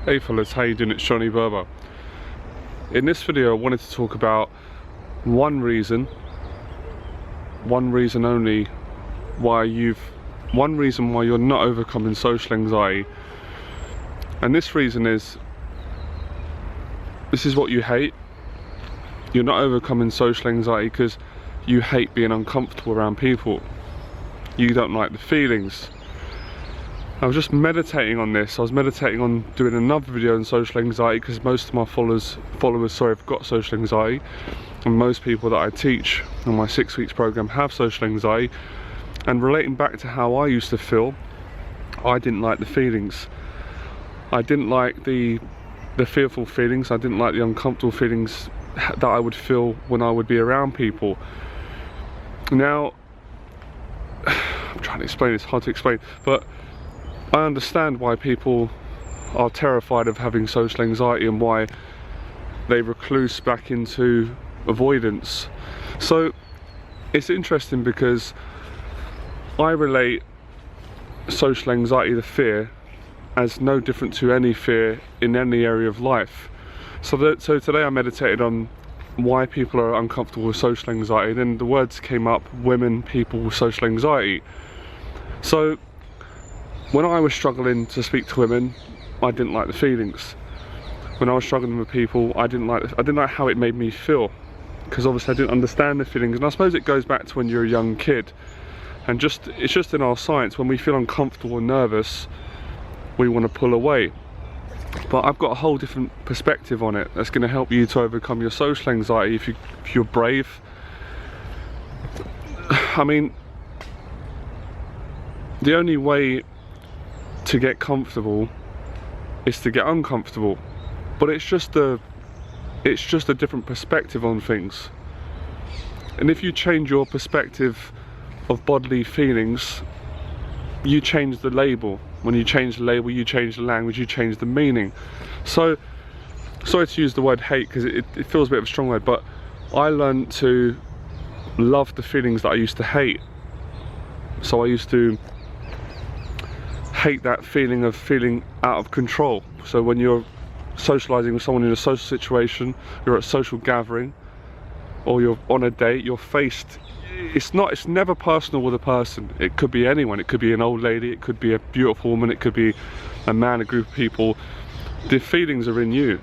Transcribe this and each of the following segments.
Hey fellas, how you doing? It's Berba. In this video I wanted to talk about one reason only why you're not overcoming social anxiety. And this reason is, this is what you hate. You're not overcoming social anxiety because you hate being uncomfortable around people. You don't like the feelings. I was just meditating on this. I was meditating on doing another video on social anxiety because most of my followers have got social anxiety, and most people that I teach on my 6 weeks program have social anxiety. And relating back to how I used to feel, I didn't like the feelings. I didn't like the fearful feelings. I didn't like the uncomfortable feelings that I would feel when I would be around people. Now, I'm trying to explain, it's hard to explain, but I understand why people are terrified of having social anxiety and why they recluse back into avoidance. So it's interesting because I relate social anxiety, the fear, as no different to any fear in any area of life. So today I meditated on why people are uncomfortable with social anxiety, and then the words came up: women, people with social anxiety. So when I was struggling to speak to women, I didn't like the feelings. When I was struggling with people, I didn't like how it made me feel, because obviously I didn't understand the feelings. And I suppose it goes back to when you're a young kid, and it's just in our science, when we feel uncomfortable and nervous, we want to pull away. But I've got a whole different perspective on it that's going to help you to overcome your social anxiety if you're brave. I mean, the only way to get comfortable is to get uncomfortable, but it's just a different perspective on things. And if you change your perspective of bodily feelings, you change the label. When you change the label, you change the language, you change the meaning. So sorry to use the word hate because it feels a bit of a strong word, but I learned to love the feelings that I used to hate. So I used to hate that feeling of feeling out of control. So when you're socializing with someone in a social situation, you're at a social gathering, or you're on a date, you're faced, it's never personal with a person. It could be anyone. It could be an old lady, it could be a beautiful woman, it could be a man, a group of people. The feelings are in you.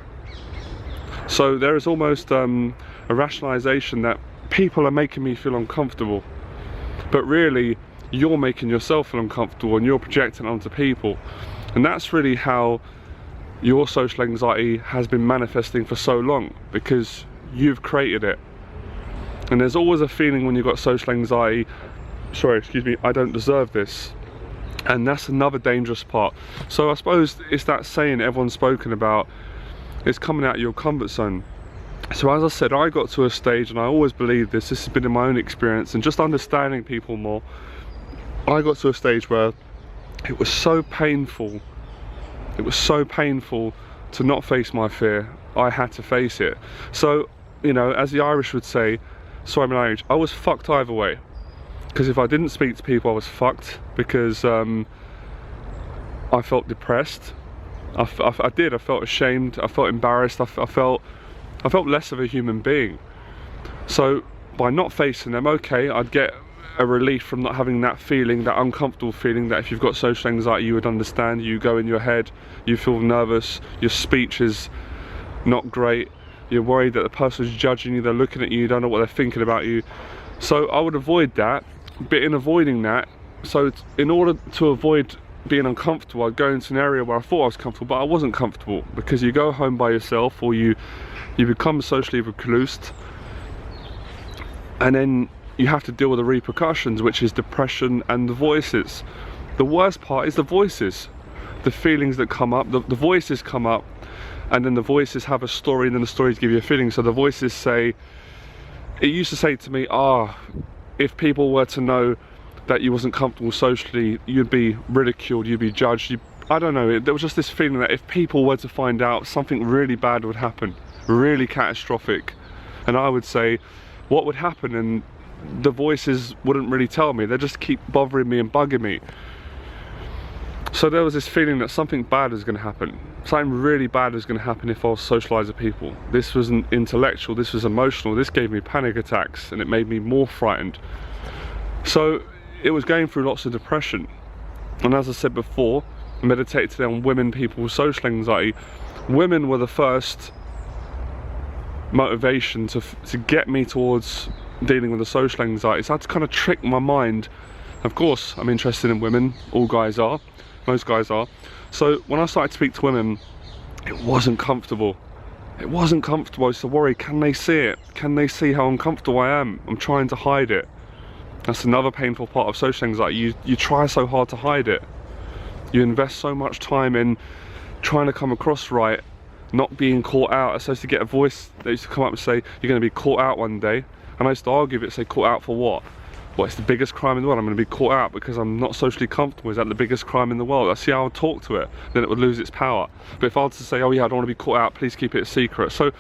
So there is almost a rationalization that people are making me feel uncomfortable, but really you're making yourself feel uncomfortable and you're projecting onto people. And that's really how your social anxiety has been manifesting for so long, because you've created it. And there's always a feeling when you've got social anxiety, I don't deserve this. And that's another dangerous part. So I suppose it's that saying everyone's spoken about, it's coming out of your comfort zone. So as I said, I got to a stage, and I always believe this has been in my own experience and just understanding people more, I got to a stage where it was so painful to not face my fear. I had to face it. So, you know, as the Irish would say, sorry my language, I was fucked either way. Because if I didn't speak to people, I was fucked, because I felt depressed. I felt ashamed, I felt embarrassed, I felt less of a human being. So by not facing them, okay, I'd get a relief from not having that feeling, that uncomfortable feeling that if you've got social anxiety you would understand. You go in your head, you feel nervous, your speech is not great, you're worried that the person's judging you, they're looking at you, you don't know what they're thinking about you. So I would avoid that, but in avoiding that, so in order to avoid being uncomfortable, I'd go into an area where I thought I was comfortable, but I wasn't comfortable, because you go home by yourself, or you become socially reclused, and then you have to deal with the repercussions, which is depression and the voices. The worst part is the voices, the feelings that come up. The voices come up, and then the voices have a story, and then the stories give you a feeling. So the voices say, it used to say to me, if people were to know that you wasn't comfortable socially, you'd be ridiculed, you'd be judged. I don't know, there was just this feeling that if people were to find out, something really bad would happen, really catastrophic. And I would say, what would happen? And the voices wouldn't really tell me, they just keep bothering me and bugging me. So there was this feeling that something bad was going to happen. Something really bad was going to happen if I was socialised with people. This wasn't intellectual, this was emotional. This gave me panic attacks and it made me more frightened. So it was going through lots of depression. And as I said before, I meditated today on women, people with social anxiety. Women were the first motivation to get me towards dealing with the social anxiety. So I had to kind of trick my mind. Of course, I'm interested in women, all guys are. Most guys are. So when I started to speak to women, it wasn't comfortable. It wasn't comfortable. I used to worry, can they see it? Can they see how uncomfortable I am? I'm trying to hide it. That's another painful part of social anxiety. You try so hard to hide it. You invest so much time in trying to come across right, not being caught out. I was supposed to get a voice that used to come up and say, you're going to be caught out one day. And I used to argue with it, say, caught out for what? Well, it's the biggest crime in the world. I'm going to be caught out because I'm not socially comfortable. Is that the biggest crime in the world? I see how I would talk to it, then it would lose its power. But if I was to say, oh yeah, I don't want to be caught out, please keep it a secret. So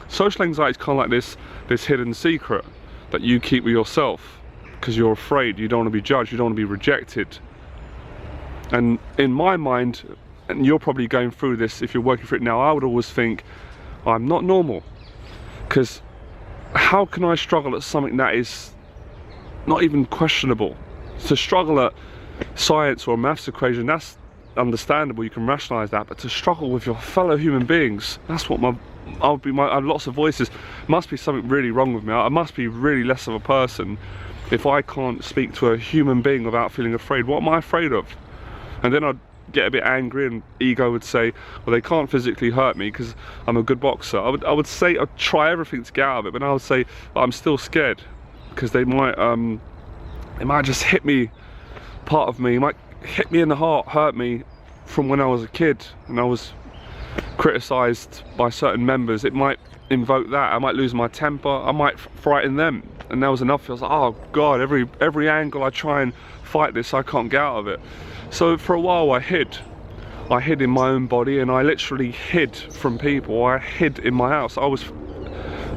social anxiety is kind of like this hidden secret that you keep with yourself because you're afraid. You don't want to be judged. You don't want to be rejected. And in my mind, and you're probably going through this if you're working for it now, I would always think, I'm not normal. Because how can I struggle at something that is not even questionable? To struggle at science or a maths equation, that's understandable, you can rationalize that, but to struggle with your fellow human beings, that's what I have lots of voices. Must be something really wrong with me. I must be really less of a person if I can't speak to a human being without feeling afraid. What am I afraid of? And then I'd get a bit angry and ego would say, well, they can't physically hurt me because I'm a good boxer. I would say, I'd try everything to get out of it, but I would say, well, I'm still scared because they might just hit me, part of me might hit me in the heart, hurt me from when I was a kid and I was criticised by certain members. It might invoke that. I might lose my temper, I might frighten them, and that was enough. I was like, oh God, every angle I try and fight this, I can't get out of it. So for a while I hid in my own body, and I literally hid from people. I hid in my house. I was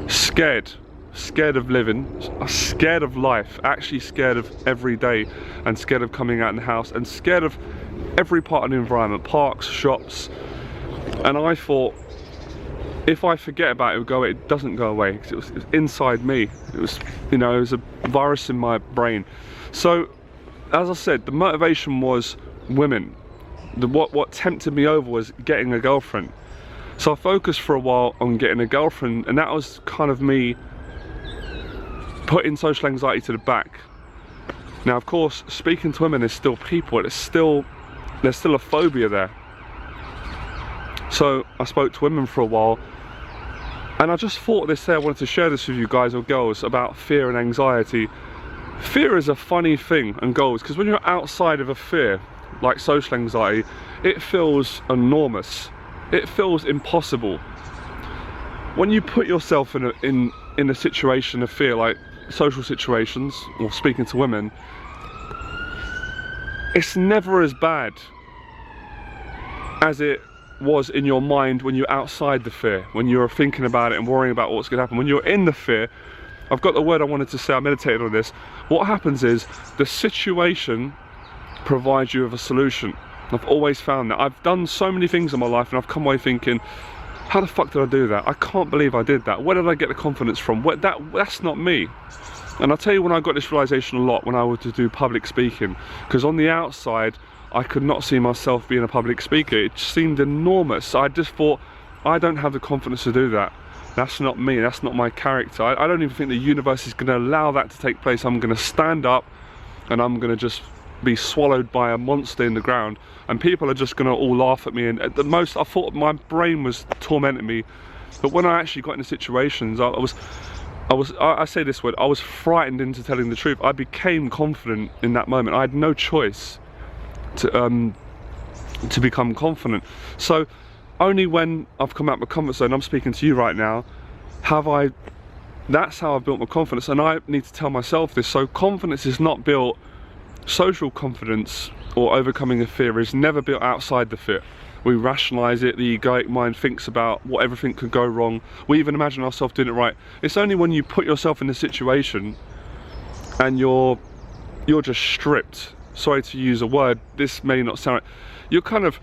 scared of living, scared of life, actually scared of every day, and scared of coming out in the house, and scared of every part of the environment, parks, shops. And I thought, if I forget about it, it would go away. It doesn't go away, because it was inside me. It was, you know, it was a virus in my brain. So as I said, the motivation was women. What tempted me over was getting a girlfriend. So I focused for a while on getting a girlfriend, and that was kind of me putting social anxiety to the back. Now, of course, speaking to women is still people. There's still a phobia there. So I spoke to women for a while, and I just thought this day I wanted to share this with you guys or girls about fear and anxiety. Fear is a funny thing, and goals, because when you're outside of a fear like social anxiety, it feels enormous. It feels impossible. When you put yourself in a situation of fear, like social situations or speaking to women, it's never as bad as it was in your mind when you're outside the fear, when you're thinking about it and worrying about what's going to happen. When you're in the fear, I've got the word I wanted to say, I meditated on this. What happens is the situation provides you with a solution. I've always found that. I've done so many things in my life and I've come away thinking, how the fuck did I do that? I can't believe I did that. Where did I get the confidence from? That's not me. And I'll tell you when I got this realization a lot, when I was to do public speaking, because on the outside I could not see myself being a public speaker. It seemed enormous. I just thought, I don't have the confidence to do that. That's not me, that's not my character. I don't even think the universe is going to allow that to take place. I'm going to stand up and I'm going to just be swallowed by a monster in the ground, and people are just going to all laugh at me. And at the most, I thought my brain was tormenting me. But when I actually got into situations, I say this word, I was frightened into telling the truth. I became confident in that moment. I had no choice to become confident. So only when I've come out of my comfort zone, I'm speaking to you right now, that's how I've built my confidence. And I need to tell myself this. So confidence is not built, social confidence or overcoming a fear is never built outside the fear. We rationalize it, the egoic mind thinks about what everything could go wrong. We even imagine ourselves doing it right. It's only when you put yourself in a situation and you're just stripped. Sorry to use a word, this may not sound right. you're kind of,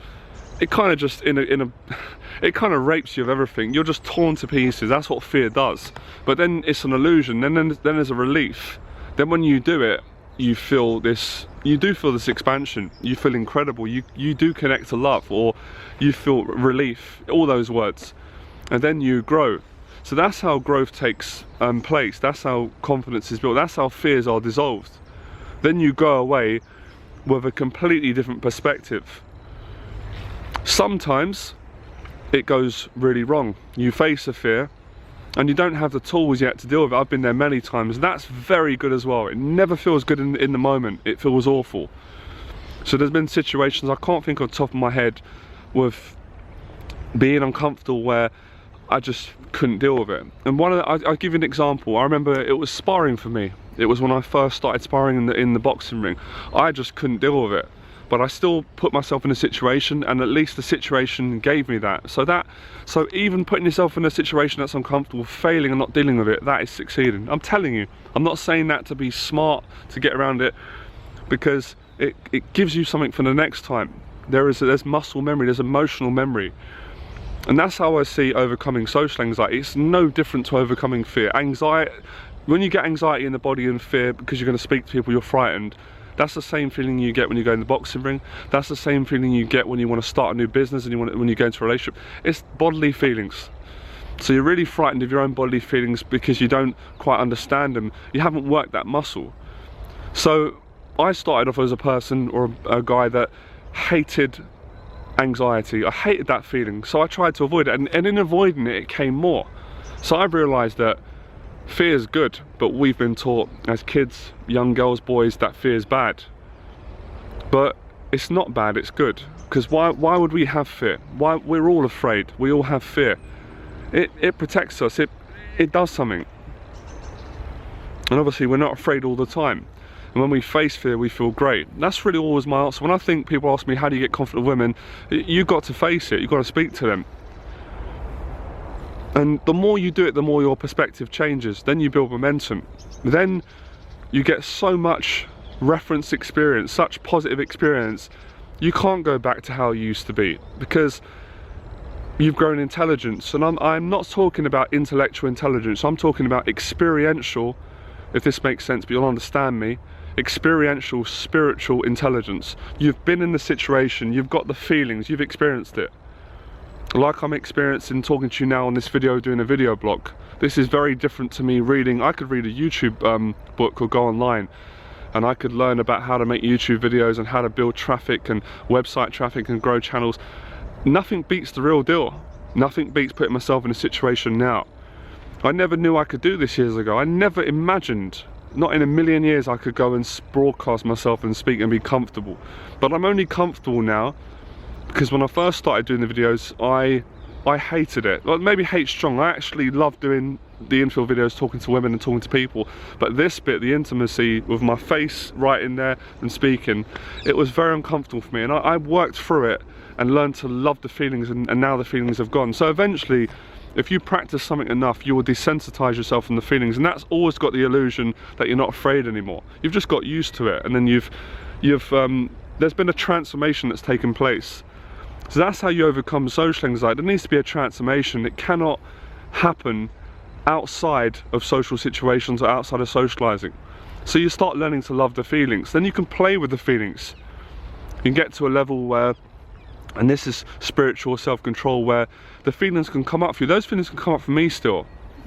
it kind of just it kind of rapes you of everything. You're just torn to pieces. That's what fear does. But then it's an illusion. Then there's a relief. Then when you do it, you feel this. You do feel this expansion. You feel incredible. You do connect to love, or you feel relief. All those words, and then you grow. So that's how growth takes place. That's how confidence is built. That's how fears are dissolved. Then you go away with a completely different perspective. Sometimes it goes really wrong. You face a fear and you don't have the tools yet to deal with it. I've been there many times. That's very good as well. It never feels good in the moment. It feels awful. So there's been situations I can't think on the top of my head with being uncomfortable where I just couldn't deal with it. And I'll give you an example. I remember it was sparring for me. It was when I first started sparring in the boxing ring. I just couldn't deal with it. But I still put myself in a situation, and at least the situation gave me that. So even putting yourself in a situation that's uncomfortable, failing and not dealing with it, that is succeeding. I'm telling you. I'm not saying that to be smart to get around it, because it gives you something for the next time. There's muscle memory, there's emotional memory. And that's how I see overcoming social anxiety. It's no different to overcoming fear. Anxiety, when you get anxiety in the body and fear because you're going to speak to people, you're frightened. That's the same feeling you get when you go in the boxing ring. That's the same feeling you get when you want to start a new business and when you go into a relationship. It's bodily feelings. So you're really frightened of your own bodily feelings because you don't quite understand them. You haven't worked that muscle. So I started off as a person or a guy that hated anxiety. I hated that feeling, so I tried to avoid it, and in avoiding it, it came more. So I realised that fear is good, but we've been taught as kids, young girls, boys, that fear is bad. But it's not bad, it's good. Because why would we have fear? Why? We're all afraid. We all have fear. It protects us. It does something. And obviously we're not afraid all the time. And when we face fear, we feel great. That's really always my answer. When I think people ask me, how do you get confident women? You've got to face it. You've got to speak to them. And the more you do it, the more your perspective changes. Then you build momentum. Then you get so much reference experience, such positive experience. You can't go back to how you used to be, because you've grown intelligence. And I'm not talking about intellectual intelligence. I'm talking about experiential, if this makes sense, but you'll understand me. Experiential, spiritual intelligence. You've been in the situation, you've got the feelings, you've experienced it. Like I'm experiencing talking to you now on this video, doing a video blog. This is very different to me reading. I could read a YouTube book or go online, and I could learn about how to make YouTube videos and how to build traffic and website traffic and grow channels. Nothing beats the real deal. Nothing beats putting myself in a situation now. I never knew I could do this years ago. I never imagined, not in a million years, I could go and broadcast myself and speak and be comfortable. But I'm only comfortable now because when I first started doing the videos, I hated it. Well, maybe hate strong. I actually love doing the infill videos, talking to women and talking to people. But this bit, the intimacy with my face right in there and speaking, it was very uncomfortable for me. And I worked through it and learned to love the feelings, and now the feelings have gone. So eventually, if you practice something enough, you will desensitize yourself from the feelings, and that's always got the illusion that you're not afraid anymore. You've just got used to it, and then there's been a transformation that's taken place. So that's how you overcome social anxiety. There needs to be a transformation. It cannot happen outside of social situations or outside of socializing. So you start learning to love the feelings. Then you can play with the feelings. You can get to a level where, and this is spiritual self-control, where the feelings can come up for you. Those feelings can come up for me still.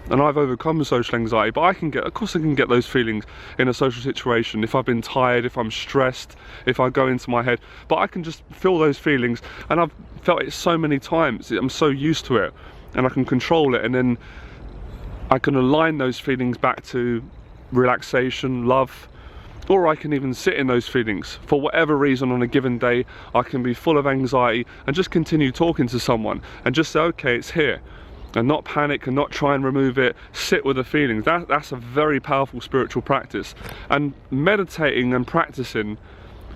And I've overcome social anxiety, but of course I can get those feelings in a social situation. If I've been tired, if I'm stressed, if I go into my head, but I can just feel those feelings, and I've felt it so many times. I'm so used to it, and I can control it, and then I can align those feelings back to relaxation, love, or I can even sit in those feelings. For whatever reason on a given day, I can be full of anxiety and just continue talking to someone and just say, okay, it's here. And not panic and not try and remove it. Sit with the feelings. That's a very powerful spiritual practice. And meditating and practicing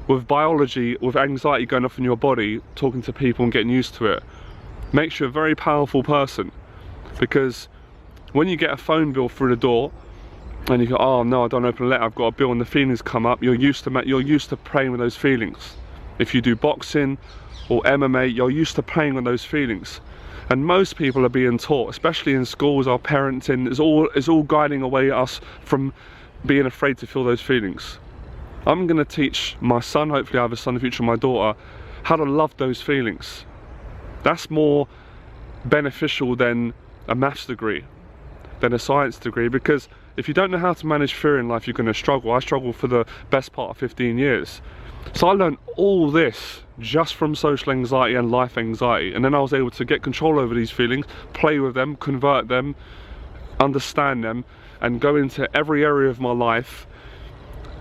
with biology, with anxiety going off in your body, talking to people and getting used to it, makes you a very powerful person. Because when you get a phone bill through the door and you go, oh no, I don't open a letter, I've got a bill, and the feelings come up, you're used to praying with those feelings. If you do boxing or MMA, you're used to playing on those feelings. And most people are being taught, especially in schools, our parenting is all guiding away us from being afraid to feel those feelings. I'm going to teach my son, hopefully I have a son in the future, my daughter, how to love those feelings. That's more beneficial than a maths degree, than a science degree, because if you don't know how to manage fear in life, you're going to struggle. I struggled for the best part of 15 years. So I learned all this just from social anxiety and life anxiety, and then I was able to get control over these feelings, play with them, convert them, understand them, and go into every area of my life,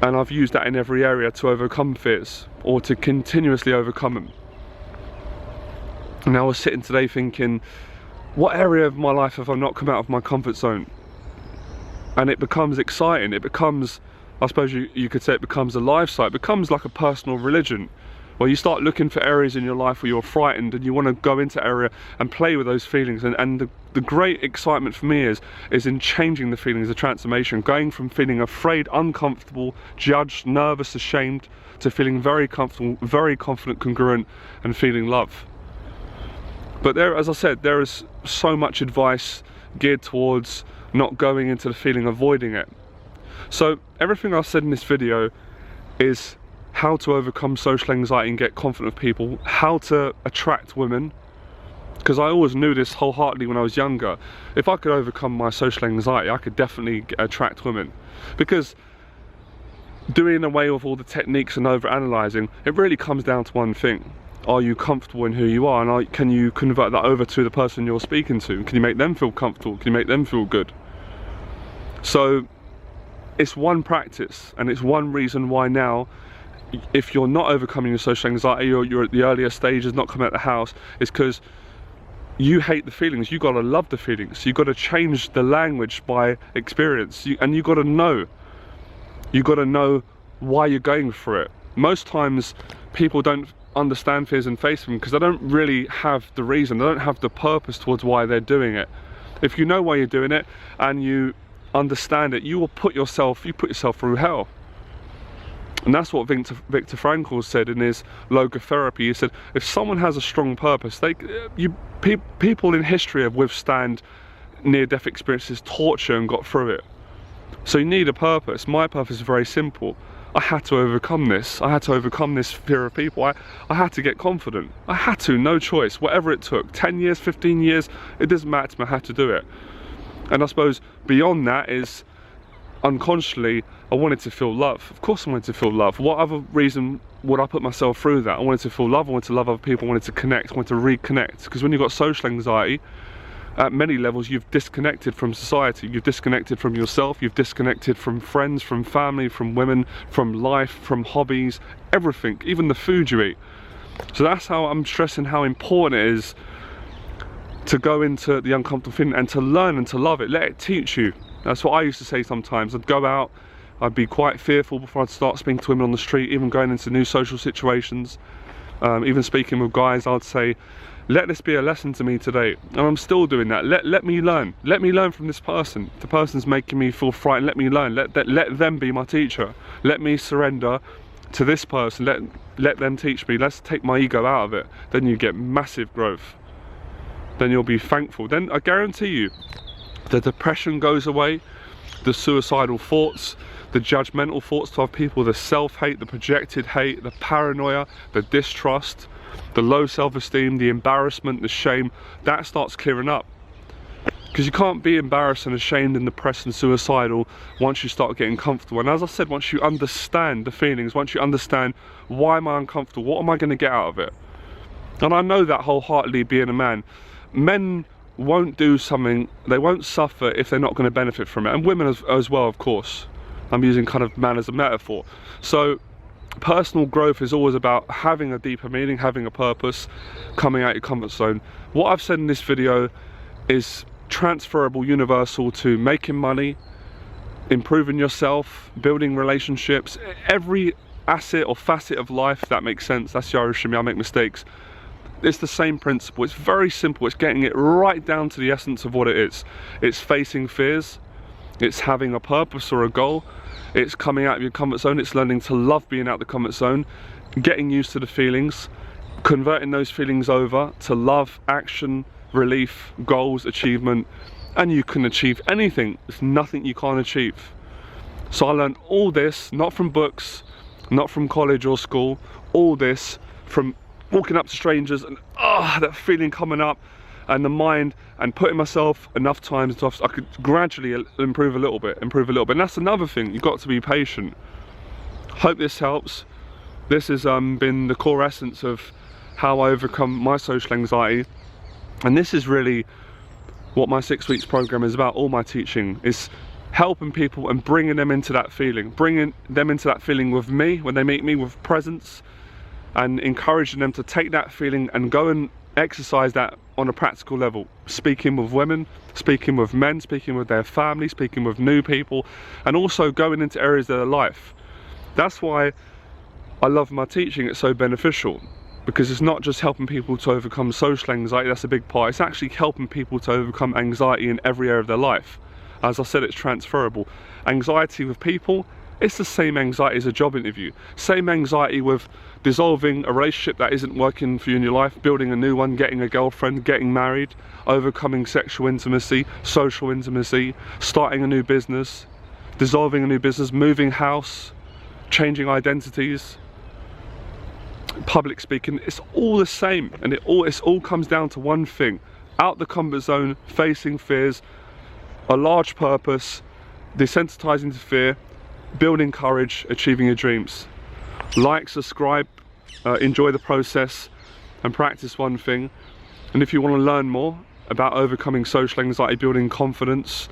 and I've used that in every area to overcome fears, or to continuously overcome them. And I was sitting today thinking, what area of my life have I not come out of my comfort zone? And it becomes exciting, it becomes, I suppose you could say it becomes a lifestyle, it becomes like a personal religion, where you start looking for areas in your life where you're frightened and you want to go into area and play with those feelings. And the great excitement for me is in changing the feelings, the transformation, going from feeling afraid, uncomfortable, judged, nervous, ashamed, to feeling very comfortable, very confident, congruent, and feeling love. But there, as I said, there is so much advice geared towards not going into the feeling, avoiding it. So everything I've said in this video is how to overcome social anxiety and get confident with people, how to attract women, because I always knew this wholeheartedly when I was younger. If I could overcome my social anxiety, I could definitely attract women, because doing away with all the techniques and over-analysing, it really comes down to one thing. Are you comfortable in who you are, and can you convert that over to the person you're speaking to? Can you make them feel comfortable? Can you make them feel good? So it's one practice, and it's one reason why now, if you're not overcoming your social anxiety, or you're at the earlier stages, not coming out of the house, it's because you hate the feelings. You got to love the feelings. You got to change the language by experience, and you got to know. You got to know why you're going for it. Most times people don't understand fears and face them because they don't really have the reason, they don't have the purpose towards why they're doing it. If you know why you're doing it and you understand it, you will put yourself through hell. And that's what Viktor Frankl said in his logotherapy. He said, if someone has a strong purpose, people in history have withstand near-death experiences, torture, and got through it. So you need a purpose. My purpose is very simple. I had to overcome this. I had to overcome this fear of people. I had to get confident. I had to, no choice, whatever it took. 10 years, 15 years, it doesn't matter to me, I had to do it. And I suppose beyond that is, unconsciously, I wanted to feel love. Of course I wanted to feel love. What other reason would I put myself through that? I wanted to feel love, I wanted to love other people, I wanted to connect, I wanted to reconnect. Because when you've got social anxiety, at many levels you've disconnected from society, you've disconnected from yourself, you've disconnected from friends, from family, from women, from life, from hobbies, everything, even the food you eat. So that's how I'm stressing how important it is to go into the uncomfortable feeling and to learn and to love it. Let it teach you. That's what I used to say sometimes. I'd go out, I'd be quite fearful before I'd start speaking to women on the street, even going into new social situations, even speaking with guys. I'd say, let this be a lesson to me today. And I'm still doing that. Let me learn. Let me learn from this person. The person's making me feel frightened. Let me learn. Let them be my teacher. Let me surrender to this person. Let them teach me. Let's take my ego out of it. Then you get massive growth. Then you'll be thankful. Then I guarantee you, the depression goes away, the suicidal thoughts, the judgmental thoughts to other people, the self-hate, the projected hate, the paranoia, the distrust, the low self-esteem, the embarrassment, the shame, that starts clearing up. Because you can't be embarrassed and ashamed and depressed and suicidal once you start getting comfortable. And as I said, once you understand the feelings, once you understand why am I uncomfortable, what am I going to get out of it? And I know that wholeheartedly being a man. Men won't do something, they won't suffer if they're not going to benefit from it. And women as well, of course. I'm using kind of man as a metaphor. So personal growth is always about having a deeper meaning, having a purpose, coming out your comfort zone. What I've said in this video is transferable, universal to making money, improving yourself, building relationships, every asset or facet of life, if that makes sense. That's the Irish in me, I make mistakes. It's the same principle. It's very simple. It's getting it right down to the essence of what it is. It's facing fears. It's having a purpose or a goal. It's coming out of your comfort zone. It's learning to love being out of the comfort zone, getting used to the feelings, converting those feelings over to love, action, relief, goals, achievement, and you can achieve anything. There's nothing you can't achieve. So I learned all this, not from books, not from college or school, all this from walking up to strangers and that feeling coming up, and the mind, and putting myself enough times I could gradually improve a little bit. And that's another thing, you've got to be patient. Hope this helps. This has been the core essence of how I overcome my social anxiety, and this is really what my 6 weeks program is about. All my teaching is helping people and bringing them into that feeling, with me when they meet me, with presence, and encouraging them to take that feeling and go and exercise that on a practical level, speaking with women, speaking with men, speaking with their family, speaking with new people, and also going into areas of their life. That's why I love my teaching. It's so beneficial, because it's not just helping people to overcome social anxiety, that's a big part, it's actually helping people to overcome anxiety in every area of their life. As I said, it's transferable. Anxiety with people, it's the same anxiety as a job interview. Same anxiety with dissolving a relationship that isn't working for you in your life, building a new one, getting a girlfriend, getting married, overcoming sexual intimacy, social intimacy, starting a new business, dissolving a new business, moving house, changing identities, public speaking. It's all the same, and it all comes down to one thing: out the comfort zone, facing fears, a large purpose, desensitizing to fear, building courage, achieving your dreams. Like, subscribe, enjoy the process, and practice one thing. And if you want to learn more about overcoming social anxiety, building confidence,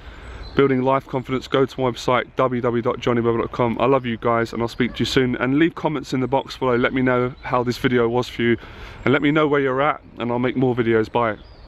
building life confidence, go to my website www.johnnyberba.com. I love you guys, and I'll speak to you soon. And leave comments in the box below, let me know how this video was for you, and let me know where you're at, and I'll make more videos. Bye.